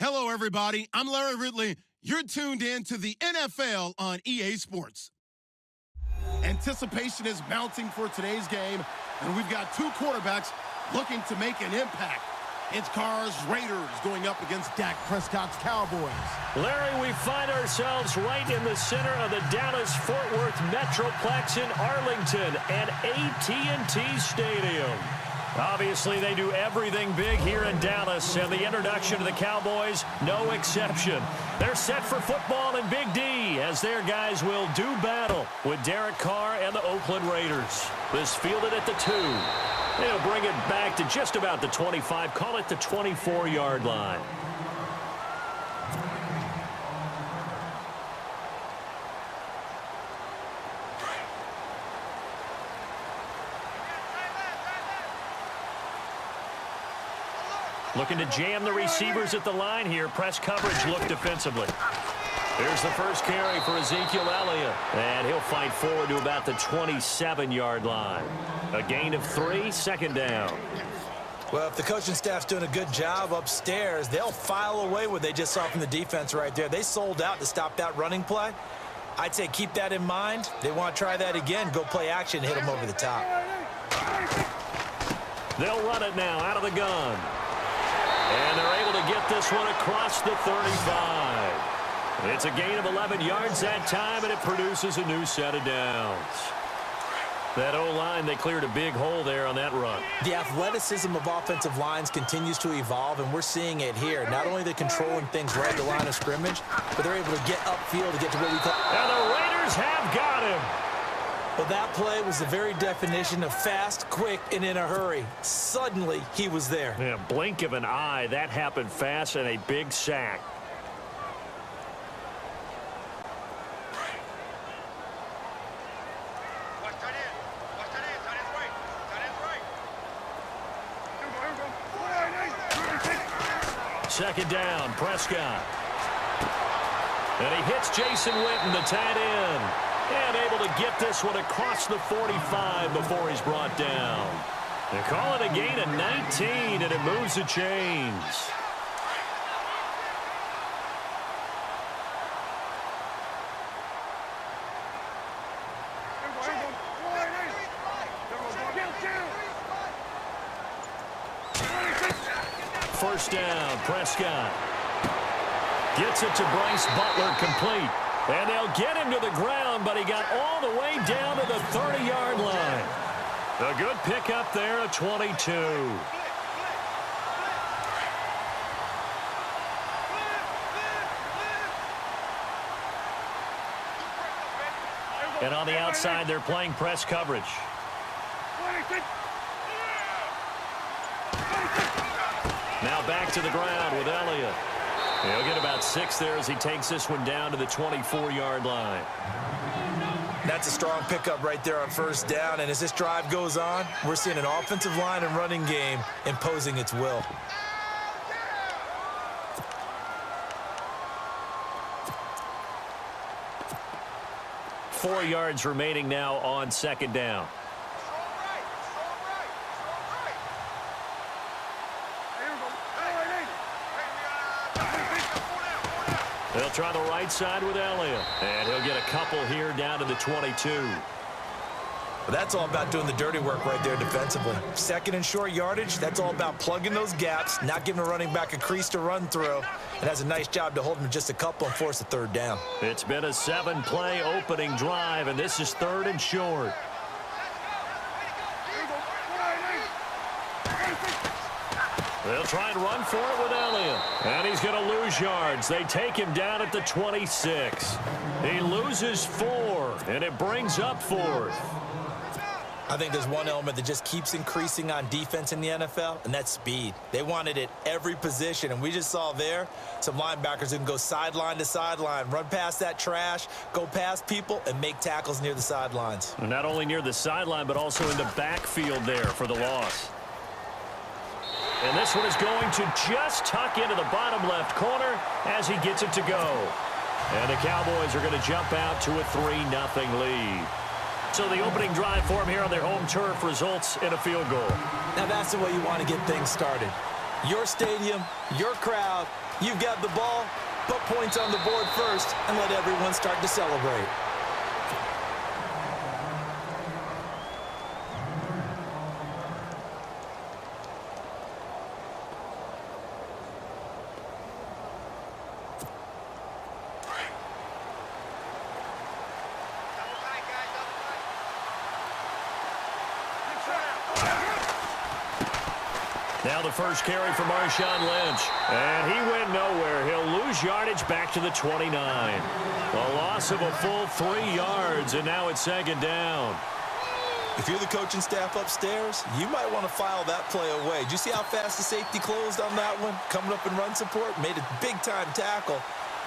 Hello, everybody. I'm Larry Ridley. You're tuned in to the NFL on EA Sports. Anticipation is mounting for today's game, and we've got two quarterbacks looking to make an impact. It's Carr's Raiders going up against Dak Prescott's Cowboys. Larry, we find ourselves right in the center of the Dallas-Fort Worth Metroplex in Arlington at AT&T Stadium. Obviously, they do everything big here in Dallas, and the introduction to the Cowboys, no exception. They're set for football in Big D, as their guys will do battle with Derek Carr and the Oakland Raiders. This fielded at the 2. They'll bring it back to just about the 25, call it the 24-yard line. Looking to jam the receivers at the line here. Press coverage look defensively. Here's the first carry for Ezekiel Elliott. And he'll fight forward to about the 27-yard line. A gain of 3, second down. Well, if the coaching staff's doing a good job upstairs, they'll file away what they just saw from the defense right there. They sold out to stop that running play. I'd say keep that in mind. They want to try that again. Go play action, hit them over the top. They'll run it now out of the gun. And they're able to get this one across the 35. It's a gain of 11 yards that time, and it produces a new set of downs. That O-line, they cleared a big hole there on that run. The athleticism of offensive lines continues to evolve, and we're seeing it here. Not only are they controlling things right at the line of scrimmage, but they're able to get upfield to get to what we call... And the Raiders have got him. Well, that play was the very definition of fast, quick, and in a hurry. Suddenly, he was there. Yeah, blink of an eye. That happened fast and a big sack. Second down, Prescott. And he hits Jason Witten, the tight end. And able to get this one across the 45 before he's brought down. They call it a gain of 19, and it moves the chains. First down, Prescott. Gets it to Bryce Butler, complete. And they'll get him to the ground, but he got all the way down to the 30-yard line. A good pickup there, a 22. And on the outside, they're playing press coverage. Now back to the ground with Elliott. He'll get about 6 there as he takes this one down to the 24-yard line. That's a strong pickup right there on first down, and as this drive goes on, we're seeing an offensive line and running game imposing its will. Four yards remaining now on second down. They'll try the right side with Elliott. And he'll get a couple here down to the 22. Well, that's all about doing the dirty work right there defensively. Second and short yardage, that's all about plugging those gaps, not giving a running back a crease to run through. It has a nice job to hold him to just a couple and force a third down. It's been a 7-play opening drive, and this is third and short. They'll try and run for it with Elliott. And he's going to lose yards. They take him down at the 26. He loses 4, and it brings up 4th. I think there's one element that just keeps increasing on defense in the NFL, and that's speed. They want it at every position, and we just saw there some linebackers who can go sideline to sideline, run past that trash, go past people, and make tackles near the sidelines. Not only near the sideline, but also in the backfield there for the loss. And this one is going to just tuck into the bottom left corner as he gets it to go. And the Cowboys are going to jump out to a 3-0 lead. So the opening drive for them here on their home turf results in a field goal. Now that's the way you want to get things started. Your stadium, your crowd, You've got the ball, put points on the board first, and let everyone start to celebrate. Now the first carry for Marshawn Lynch. And he went nowhere. He'll lose yardage back to the 29. A loss of a full 3 yards, and now it's second down. If you're the coaching staff upstairs, you might want to file that play away. Did you see how fast the safety closed on that one? Coming up in run support, made a big-time tackle.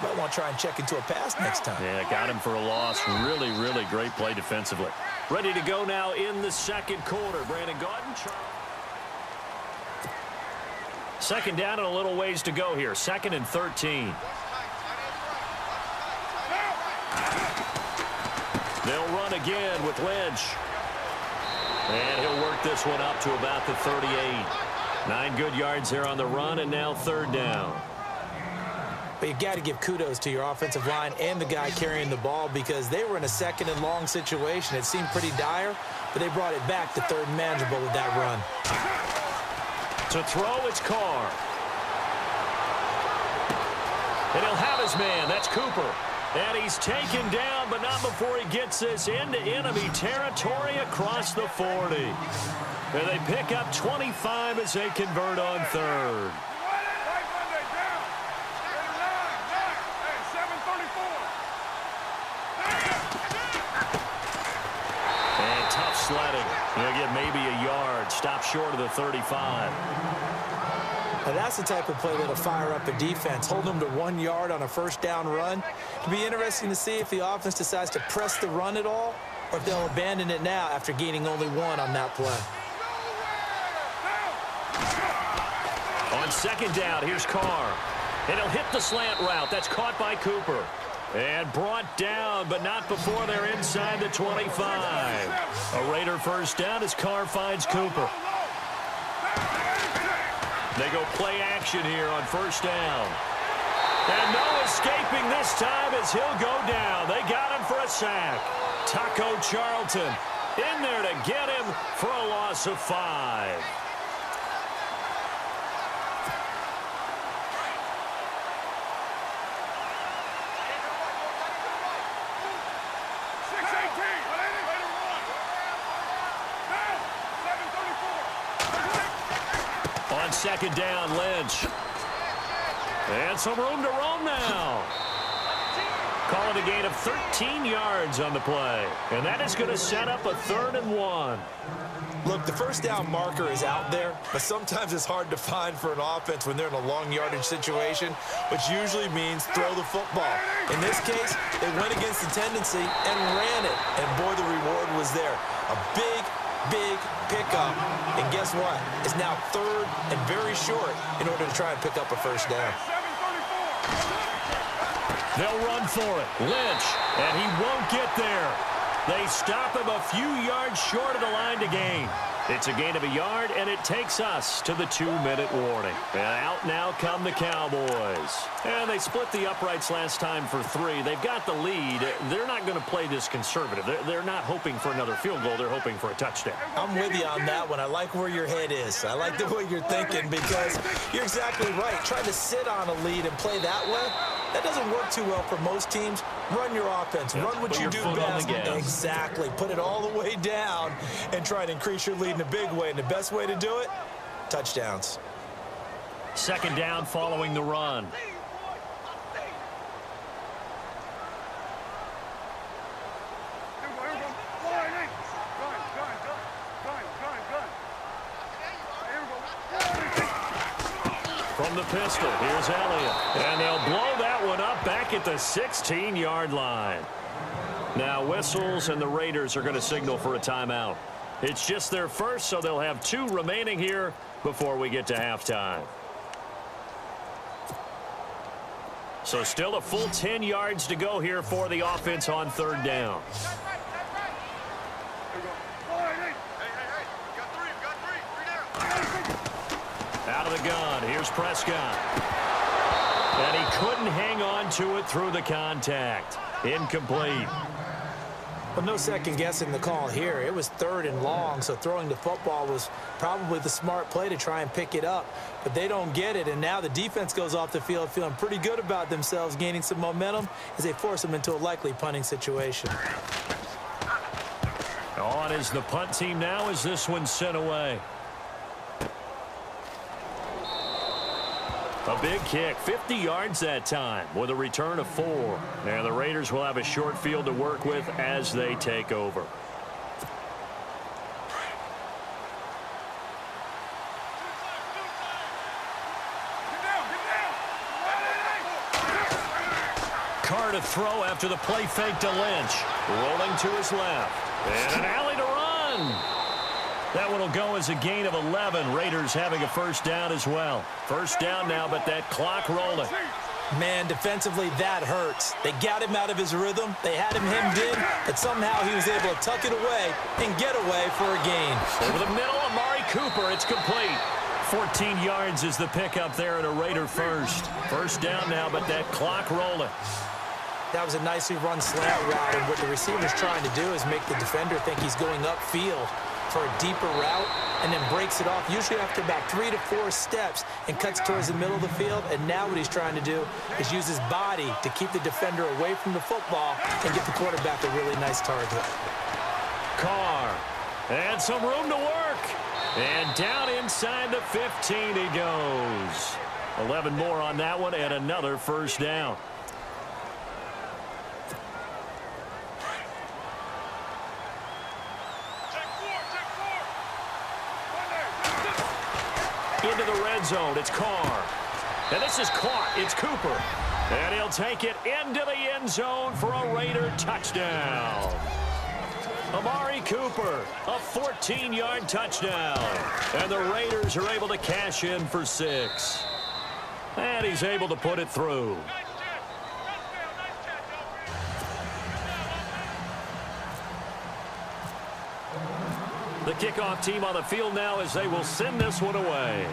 Might want to try and check into a pass next time. Yeah, got him for a loss. Really, really great play defensively. Ready to go now in the second quarter. Brandon Gaudin. Second down and a little ways to go here. 2nd and 13. They'll run again with Lynch. And he'll work this one up to about the 38. 9 good yards there on the run, and now 3rd down. But you've got to give kudos to your offensive line and the guy carrying the ball because they were in a 2nd and long situation. It seemed pretty dire, but they brought it back to 3rd and manageable with that run. To throw, it's Carr. And he'll have his man. That's Cooper. And he's taken down, but not before he gets this into enemy territory across the 40. And they pick up 25 as they convert on 3rd. And tough sledding. He'll get maybe a yard. Stop short of the 35. Now that's the type of play that'll fire up a defense. Hold them to 1 yard on a 1st down run. It'll be interesting to see if the offense decides to press the run at all or if they'll abandon it now after gaining only 1 on that play. On 2nd down, here's Carr. And he'll hit the slant route. That's caught by Cooper. And brought down, but not before they're inside the 25. A Raider 1st down as Carr finds Cooper. They go play action here on 1st down. And no escaping this time as he'll go down. They got him for a sack. Taco Charlton in there to get him for a loss of 5. On 2nd down, Lynch. And some room to roam now. Calling a gain of 13 yards on the play. And that is going to set up a 3rd and 1. Look, the 1st down marker is out there, but sometimes it's hard to find for an offense when they're in a long yardage situation, which usually means throw the football. In this case, they went against the tendency and ran it. And boy, the reward was there. A big pickup. And guess what? It's now 3rd and very short in order to try and pick up a 1st down. They'll run for it. Lynch, and he won't get there. They stop him a few yards short of the line to gain. It's a gain of a yard, and it takes us to the 2-minute warning. And out now come the Cowboys. And they split the uprights last time for 3. They've got the lead. They're not going to play this conservative. They're not hoping for another field goal. They're hoping for a touchdown. I'm with you on that one. I like where your head is. I like the way you're thinking because you're exactly right. Trying to sit on a lead and play that way, that doesn't work too well for most teams. Run your offense. Run what you do best. Exactly. Put it all the way down and try and increase your lead in a big way. And the best way to do it, touchdowns. 2nd down following the run. From the pistol, here's Elliott. And they'll blow that one up back at the 16-yard line. Now whistles, and the Raiders are going to signal for a timeout. It's just their first, so they'll have 2 remaining here before we get to halftime. So still a full 10 yards to go here for the offense on 3rd down. Out of the gun, here's Prescott. And he couldn't hang on to it through the contact. Incomplete. Well, no second guessing the call here. It was 3rd and long, so throwing the football was probably the smart play to try and pick it up. But they don't get it, and now the defense goes off the field feeling pretty good about themselves, gaining some momentum as they force them into a likely punting situation. On is the punt team now as this one's sent away. A big kick, 50 yards that time with a return of 4. And the Raiders will have a short field to work with as they take over. Carr to throw after the play fake to Lynch. Rolling to his left. And an alley to run. That one will go as a gain of 11. Raiders having a first down as well. First down now, but that clock rolling. Man, defensively, that hurts. They got him out of his rhythm. They had him hemmed in, but somehow he was able to tuck it away and get away for a gain. Over the middle, Amari Cooper. It's complete. 14 yards is the pickup there and a Raider first. First down now, but that clock rolling. That was a nicely run slant route, and what the receiver's trying to do is make the defender think he's going upfield for a deeper route, and then breaks it off, usually after about 3 to 4 steps, and cuts towards the middle of the field. And now what he's trying to do is use his body to keep the defender away from the football and get the quarterback a really nice target. Carr, and some room to work. And down inside the 15 he goes. 11 more on that one, and another first down. Into the red zone, it's Carr. And this is caught, it's Cooper. And he'll take it into the end zone for a Raider touchdown. Amari Cooper, a 14-yard touchdown. And the Raiders are able to cash in for 6. And he's able to put it through. The kickoff team on the field now as they will send this one away.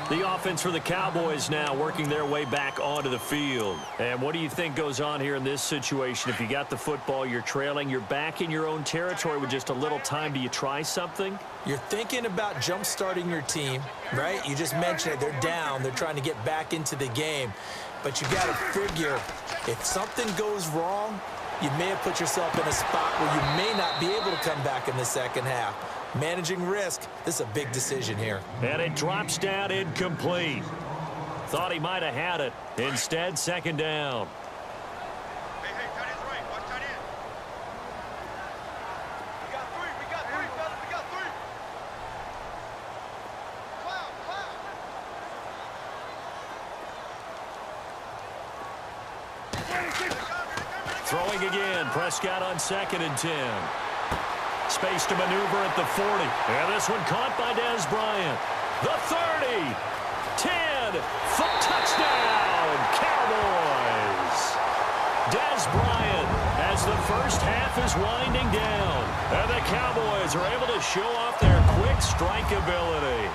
The offense for the Cowboys now working their way back onto the field. And what do you think goes on here in this situation? If you got the football, you're trailing, you're back in your own territory with just a little time. Do you try something? You're thinking about jump-starting your team, right? You just mentioned it. They're down. They're trying to get back into the game. But you got to figure, if something goes wrong, you may have put yourself in a spot where you may not be able to come back in the second half. Managing risk, this is a big decision here. And it drops down incomplete. Thought he might have had it. Instead, second down. Hey, tight end's right. Watch tight end. We got three, fellas. We got 3. Throwing again. Prescott on 2nd and 10. Space to maneuver at the 40. And this one caught by Dez Bryant. The 30. 10. Foot touchdown. Cowboys. Dez Bryant as the first half is winding down. And the Cowboys are able to show off their quick strike ability.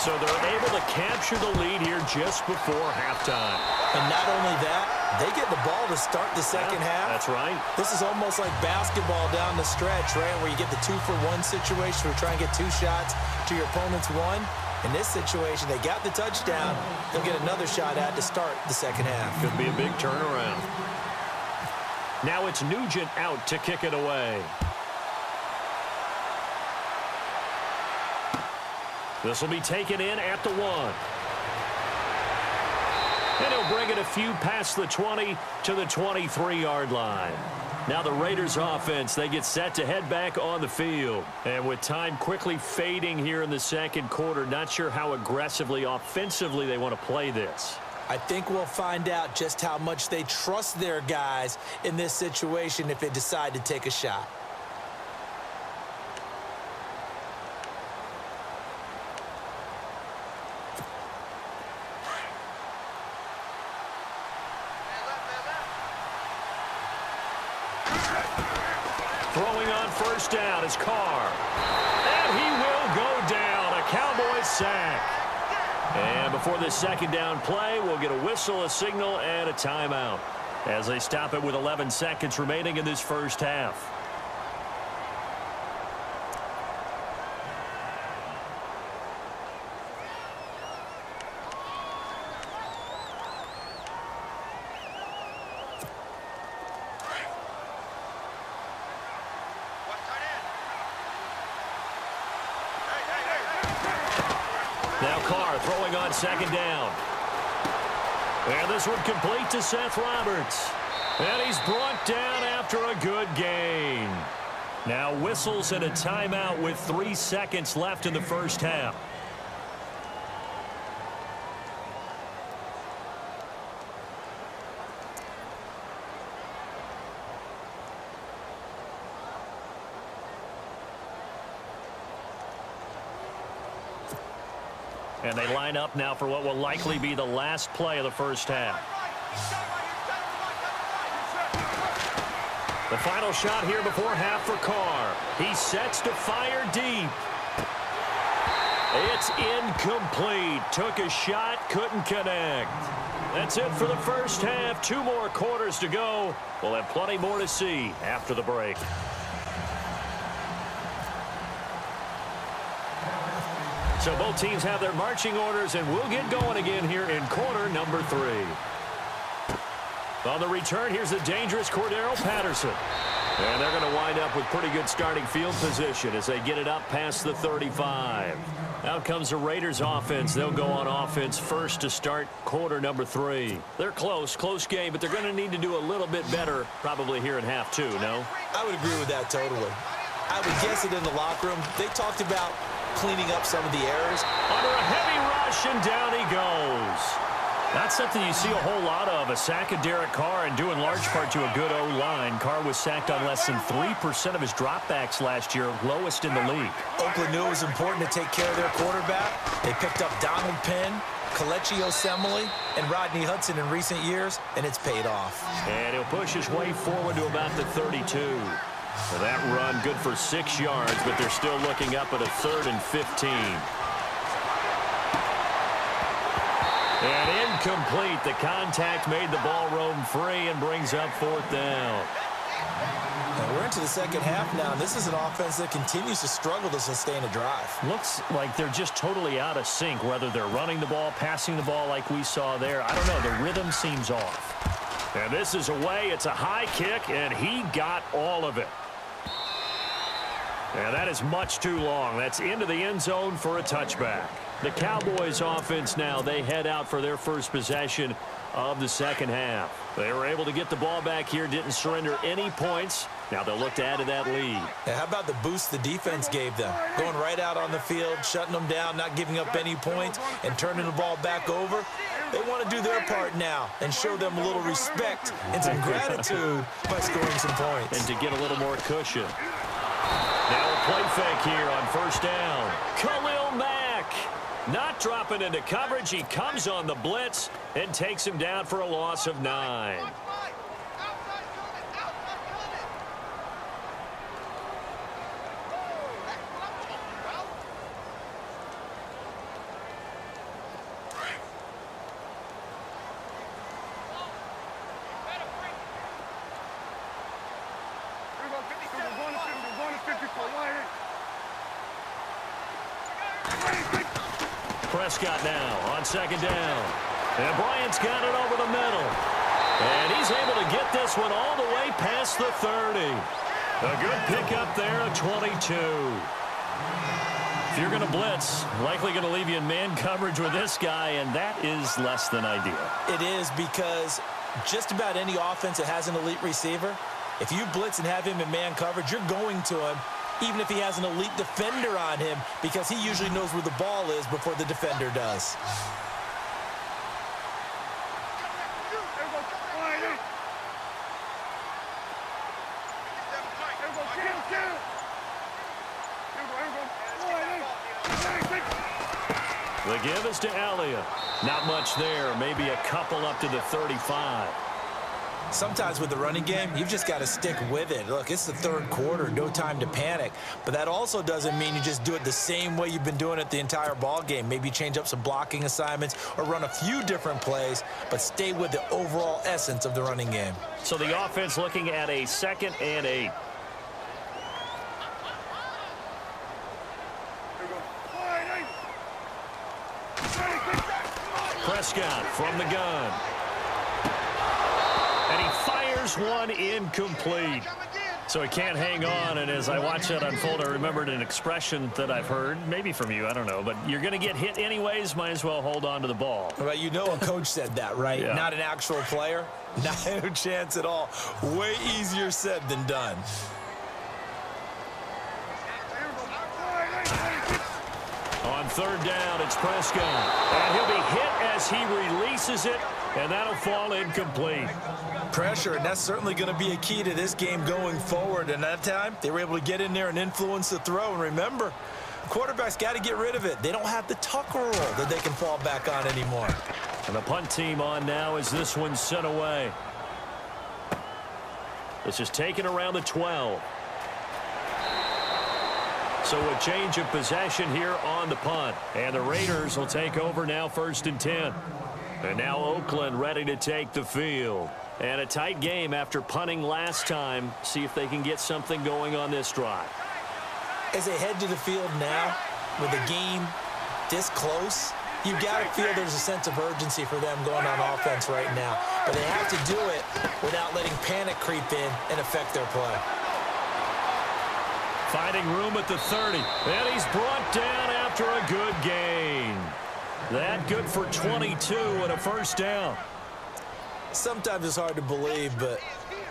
So they're able to capture the lead here just before halftime. And not only that, they get the ball to start the second half. That's right. This is almost like basketball down the stretch, right, where you get the 2-for-1 situation where you try and get 2 shots to your opponent's 1. In this situation, they got the touchdown. They'll get another shot at to start the second half. Could be a big turnaround. Now it's Nugent out to kick it away. This will be taken in at the 1. And he'll bring it a few past the 20 to the 23-yard line. Now the Raiders offense, they get set to head back on the field. And with time quickly fading here in the second quarter, not sure how aggressively, offensively they want to play this. I think we'll find out just how much they trust their guys in this situation if they decide to take a shot. Throwing on first down is Carr. sack. And before this second down play, we'll get a whistle, a signal, and a timeout as they stop it with 11 seconds remaining in this first half. Now Carr throwing on second down. And this one complete to Seth Roberts. And he's brought down after a good gain. Now whistles and a timeout with 3 seconds left in the first half. And they line up now for what will likely be the last play of the first half. The final shot here before half for Carr. He sets to fire deep. It's incomplete. Took a shot, couldn't connect. That's it for the first half. 2 more quarters to go. We'll have plenty more to see after the break. So both teams have their marching orders, and we'll get going again here in quarter number 3. On the return, here's the dangerous Cordero Patterson. And they're going to wind up with pretty good starting field position as they get it up past the 35. Out comes the Raiders offense. They'll go on offense first to start quarter number 3. They're close game, but they're going to need to do a little bit better probably here in half 2, no? I would agree with that totally. I would guess it in the locker room. They talked about cleaning up some of the errors. Under a heavy rush, and down he goes. Not something you see a whole lot of. A sack of Derek Carr, and due in large part to a good O-line. Carr was sacked on less than 3% of his dropbacks last year, lowest in the league. Oakland knew it was important to take care of their quarterback. They picked up Donald Penn, Kelechi Osemele, and Rodney Hudson in recent years, and it's paid off. And he'll push his way forward to about the 32. So that run good for 6 yards, but they're still looking up at a 3rd and 15. And incomplete. The contact made the ball roam free and brings up 4th down. And we're into the second half now. This is an offense that continues to struggle to sustain a drive. Looks like they're just totally out of sync, whether they're running the ball, passing the ball like we saw there. I don't know. The rhythm seems off. And this is away. It's a high kick, and he got all of it. And that is much too long. That's into the end zone for a touchback. The Cowboys offense now, they head out for their first possession of the second half. They were able to get the ball back here, didn't surrender any points. Now they'll look to add to that lead. How about the boost the defense gave them? Going right out on the field, shutting them down, not giving up any points, and turning the ball back over. They want to do their part now and show them a little respect and some gratitude by scoring some points. And to get a little more cushion. Now a play fake here on first down. Khalil Mack not dropping into coverage. He comes on the blitz and takes him down for a loss of 9. Prescott now on second down. And Bryant's got it over the middle. And he's able to get this one all the way past the 30. A good pickup there at 22. If you're going to blitz, likely going to leave you in man coverage with this guy, and that is less than ideal. It is, because just about any offense that has an elite receiver, if you blitz and have him in man coverage, you're going to him, even if he has an elite defender on him, because he usually knows where the ball is before the defender does. The give is to Elliott. Not much there, maybe a couple up to the 35. Sometimes with the running game, you've just got to stick with it. Look, it's the third quarter, no time to panic. But that also doesn't mean you just do it the same way you've been doing it the entire ball game. Maybe change up some blocking assignments or run a few different plays, but stay with the overall essence of the running game. So the offense looking at a 2nd and 8. Prescott from the gun. And he fires one incomplete. So he can't hang on, and as I watch that unfold, I remembered an expression that I've heard, maybe from you, I don't know, but you're going to get hit anyways, might as well hold on to the ball. Well, you know a coach said that, right? Yeah. Not an actual player. Not a chance at all. Way easier said than done. On 3rd down, it's Prescott. And he'll be hit as he releases it, and that'll fall incomplete. Pressure, and that's certainly going to be a key to this game going forward. And that time, they were able to get in there and influence the throw. And remember, quarterbacks got to get rid of it. They don't have the tuck rule that they can fall back on anymore. And the punt team on now as this one's sent away. This is taken around the 12. So a change of possession here on the punt. And the Raiders will take over now 1st and 10. And now Oakland ready to take the field. And a tight game after punting last time. See if they can get something going on this drive. As they head to the field now, with the game this close, you've got to feel there's a sense of urgency for them going on offense right now. But they have to do it without letting panic creep in and affect their play. Finding room at the 30. And he's brought down after a good gain. That good for 22 and a 1st down. Sometimes it's hard to believe, but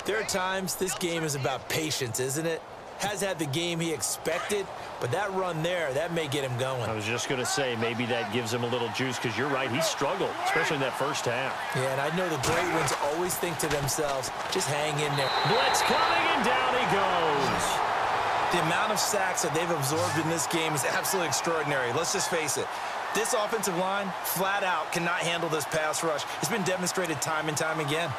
there are times this game is about patience, isn't it? Has had the game he expected, but that run there, that may get him going. I was just going to say, maybe that gives him a little juice, because you're right, he struggled, especially in that 1st half. Yeah, and I know the great ones always think to themselves, just hang in there. Blitz coming, and down he goes. The amount of sacks that they've absorbed in this game is absolutely extraordinary. Let's just face it. This offensive line, flat out, cannot handle this pass rush. It's been demonstrated time and time again.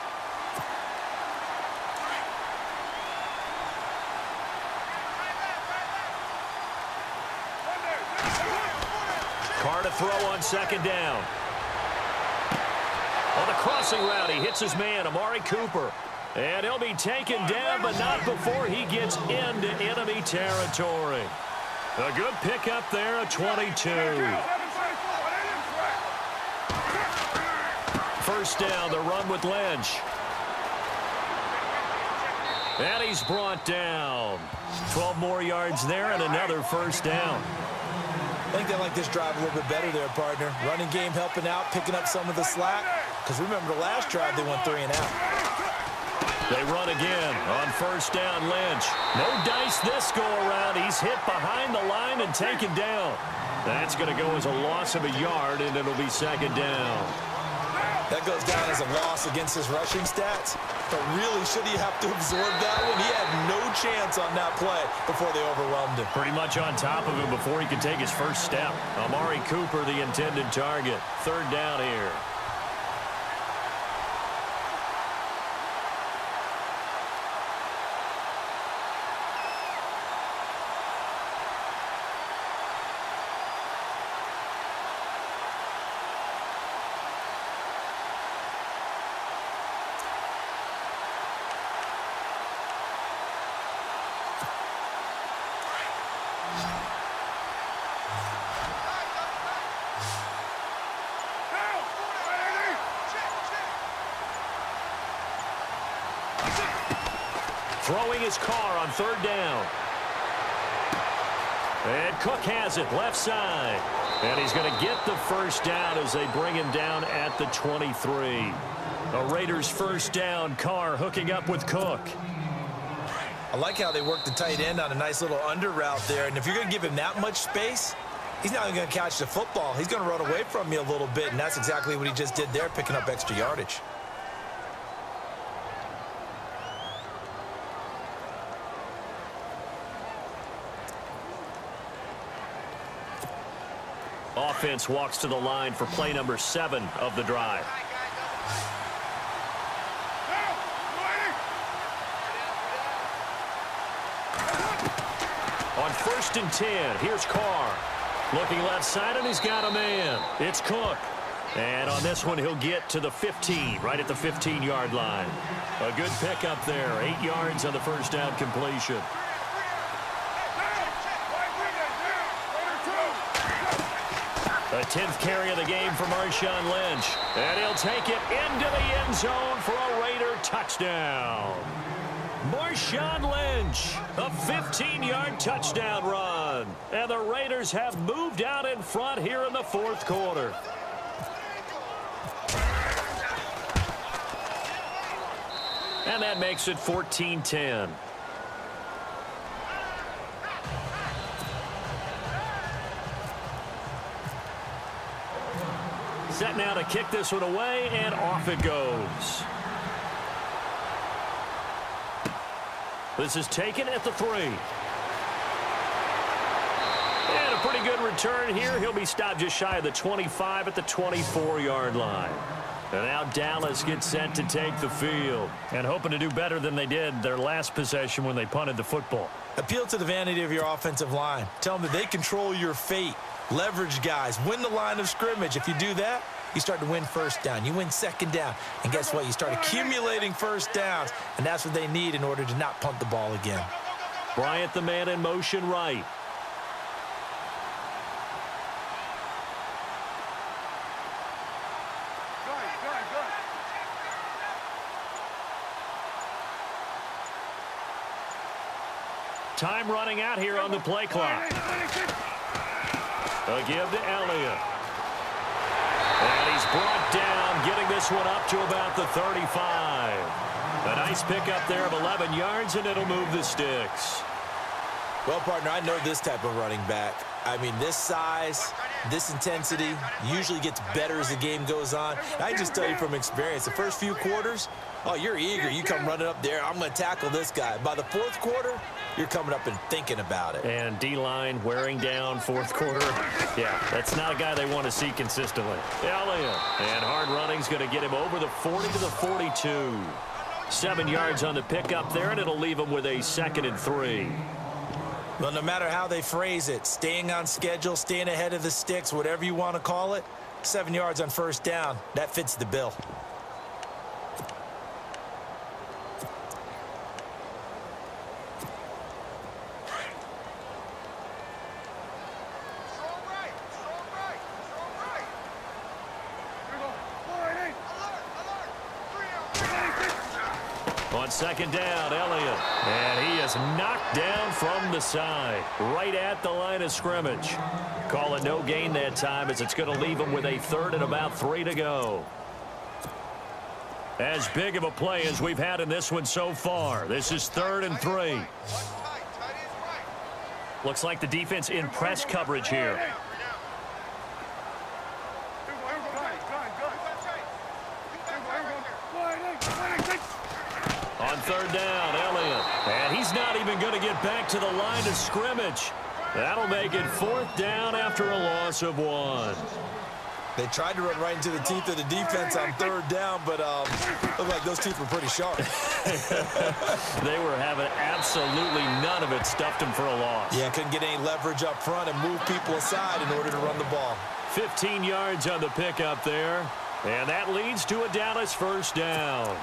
Carr to throw on 2nd down. On the crossing route, he hits his man, Amari Cooper. And he'll be taken down, but not before he gets into enemy territory. A good pickup there at 22. 1st down, the run with Lynch. And he's brought down. 12 more yards there and another 1st down. I think they like this drive a little bit better there, partner. Running game helping out, picking up some of the slack. Because remember the last drive, they went 3 and out. They run again on 1st down, Lynch. No dice this go-around. He's hit behind the line and taken down. That's going to go as a loss of a yard, and it'll be 2nd down. That goes down as a loss against his rushing stats. But really, should he have to absorb that one? He had no chance on that play before they overwhelmed him. Pretty much on top of him before he could take his first step. Amari Cooper, the intended target. 3rd down here. Throwing his Carr on 3rd down. And Cook has it left side. And he's going to get the 1st down as they bring him down at the 23. A Raiders 1st down. Carr hooking up with Cook. I like how they work the tight end on a nice little under route there. And if you're going to give him that much space, he's not even going to catch the football. He's going to run away from you a little bit. And that's exactly what he just did there, picking up extra yardage. Offense walks to the line for play number 7 of the drive. first and 10. Here's Carr. Looking left side, and he's got a man. It's Cook. And on this one, he'll get to the 15, right at the 15-yard line. A good pickup there. 8 yards on the first down completion. The 10th carry of the game for Marshawn Lynch. And he'll take it into the end zone for a Raider touchdown. Marshawn Lynch, a 15-yard touchdown run. And the Raiders have moved out in front here in the fourth quarter. And that makes it 14-10. Set now to kick this one away, and off it goes. This is taken at the 3. And a pretty good return here. He'll be stopped just shy of the 25 at the 24-yard line. And now Dallas gets set to take the field and hoping to do better than they did their last possession when they punted the football. Appeal to the vanity of your offensive line. Tell them that they control your fate. Leverage guys. Win the line of scrimmage. If you do that, you start to win first down. You win second down. And guess what? You start accumulating first downs. And that's what they need in order to not punt the ball again. Bryant, the man in motion right. Time running out here on the play clock. A give to Elliott. And he's brought down, getting this one up to about the 35. A nice pickup there of 11 yards, and it'll move the sticks. Well, partner, I know this type of running back. I mean, this size, this intensity usually gets better as the game goes on. I just tell you from experience, the first few quarters, oh, you're eager. You come running up there, I'm going to tackle this guy. By the fourth quarter, you're coming up and thinking about it. And D-line wearing down fourth quarter. Yeah, that's not a guy they want to see consistently. Elliott. And hard running's going to get him over the 40 to the 42. 7 yards on the pickup there, and it'll leave him with a 2nd and 3. Well, no matter how they phrase it, staying on schedule, staying ahead of the sticks, whatever you want to call it, 7 yards on first down, that fits the bill. On second down, Elliott. And he is knocked down from the side, right at the line of scrimmage. Call it no gain that time, as it's going to leave him with a 3rd and about 3 to go. As big of a play as we've had in this one so far. This is 3rd and 3. Looks like the defense in press coverage here. On 3rd down, Elliott. And he's not even going to get back to the line of scrimmage. That'll make it 4th down after a loss of 1. They tried to run right into the teeth of the defense on 3rd down, but looked like those teeth were pretty sharp. They were having absolutely none of it. Stuffed him for a loss. Yeah, couldn't get any leverage up front and move people aside in order to run the ball. 15 yards on the pickup there. And that leads to a Dallas first down.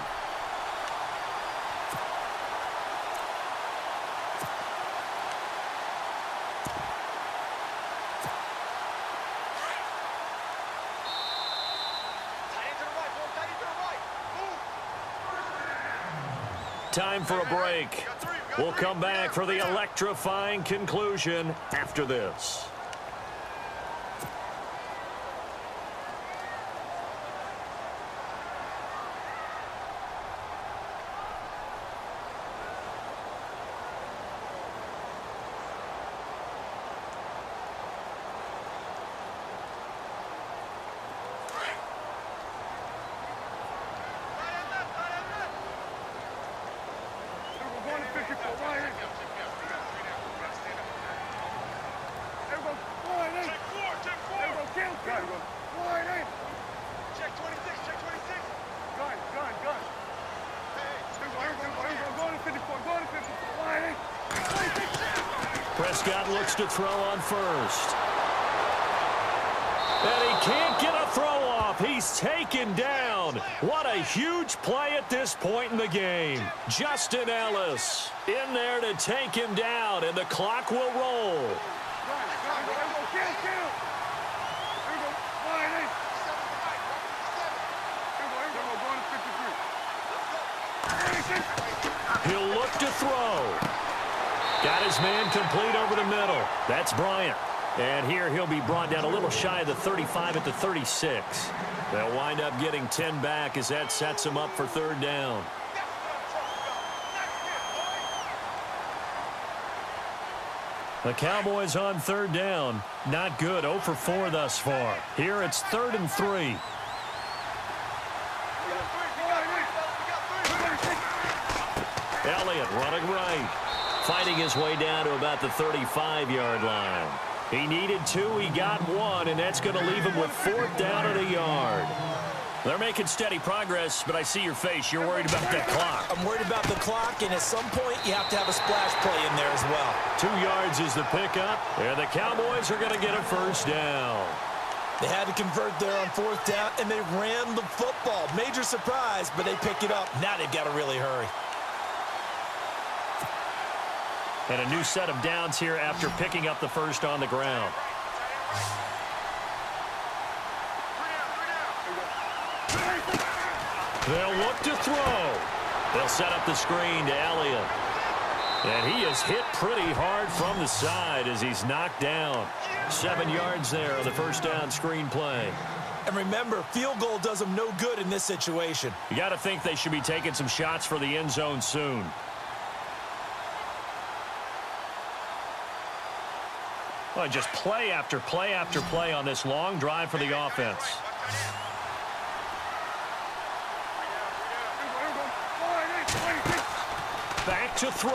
Time for a break. We'll come back for the electrifying conclusion after this. Prescott looks to throw on first. And he can't get a throw off. He's taken down. What a huge play at this point in the game. Justin Ellis in there to take him down, and the clock will roll. He'll look to throw. Got his man complete over the middle. That's Bryant. And here he'll be brought down a little shy of the 35 at the 36. They'll wind up getting 10 back as that sets him up for third down. The Cowboys on third down. Not good. 0 for 4 thus far. Here it's 3rd and 3. Elliott running right. Fighting his way down to about the 35-yard line. He needed 2, he got 1, and that's going to leave him with 4th down and a yard. They're making steady progress, but I see your face. You're worried about that clock. I'm worried about the clock, and at some point, you have to have a splash play in there as well. 2 yards is the pickup, and the Cowboys are going to get a first down. They had to convert there on 4th down, and they ran the football. Major surprise, but they pick it up. Now they've got to really hurry. And a new set of downs here after picking up the first on the ground. They'll look to throw. They'll set up the screen to Elliott. And he is hit pretty hard from the side as he's knocked down. 7 yards there on the first down screen play. And remember, field goal does them no good in this situation. You got to think they should be taking some shots for the end zone soon. Well, just play after play after play on this long drive for the offense. Back to throw.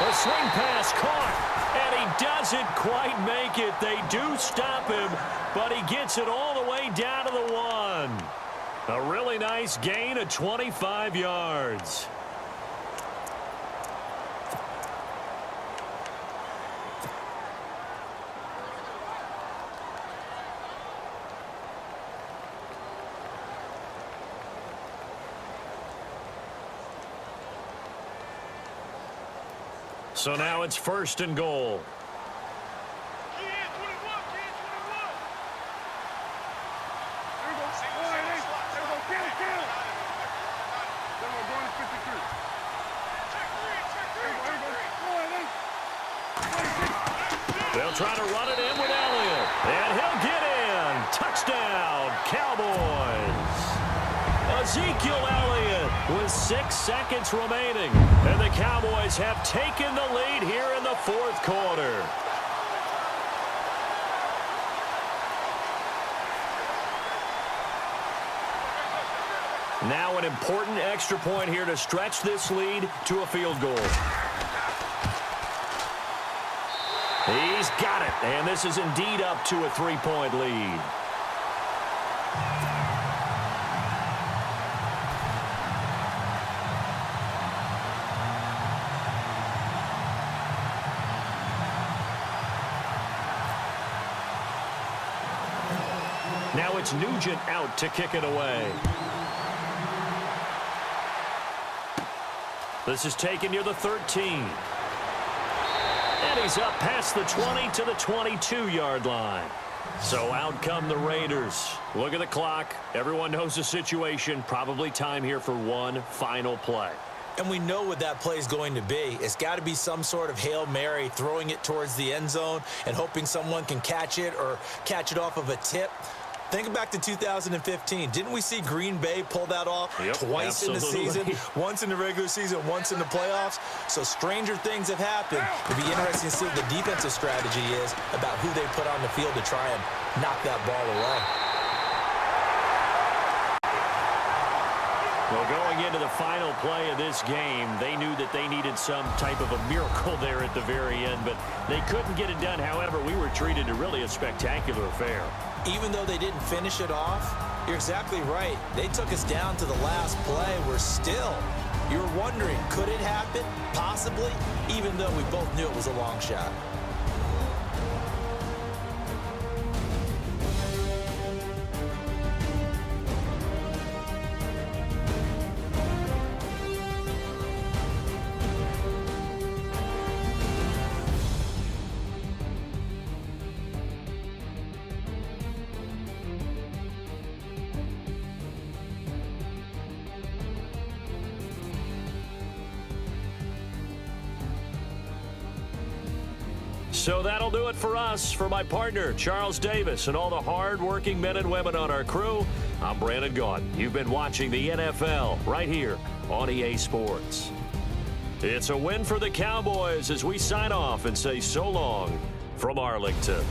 A swing pass caught, and he doesn't quite make it. They do stop him, but he gets it all the way down to the 1. A really nice gain of 25 yards. So now it's 1st and goal. They'll try to run it in with Elliott. And he'll get in. Touchdown, Cowboys. Ezekiel Elliott with 6 seconds remaining. And the Cowboys have taken the lead here in the 4th quarter. Now an important extra point here to stretch this lead to a field goal. He's got it, and this is indeed up to a 3-point lead. Now it's Nugent out to kick it away. This is taken near the 13. And he's up past the 20 to the 22-yard line. So out come the Raiders. Look at the clock. Everyone knows the situation. Probably time here for one final play. And we know what that play is going to be. It's got to be some sort of Hail Mary, throwing it towards the end zone and hoping someone can catch it or catch it off of a tip. Think back to 2015. Didn't we see Green Bay pull that off twice in the season? Once in the regular season, once in the playoffs. So stranger things have happened. It'll be interesting to see what the defensive strategy is about who they put on the field to try and knock that ball away. Well, going into the final play of this game, they knew that they needed some type of a miracle there at the very end, but they couldn't get it done. However, we were treated to really a spectacular affair. Even though they didn't finish it off, you're exactly right. They took us down to the last play. We're still You're wondering, could it happen? Possibly, even though we both knew it was a long shot. So that'll do it for us. For my partner, Charles Davis, and all the hard-working men and women on our crew, I'm Brandon Gaudin. You've been watching the NFL right here on EA Sports. It's a win for the Cowboys as we sign off and say so long from Arlington.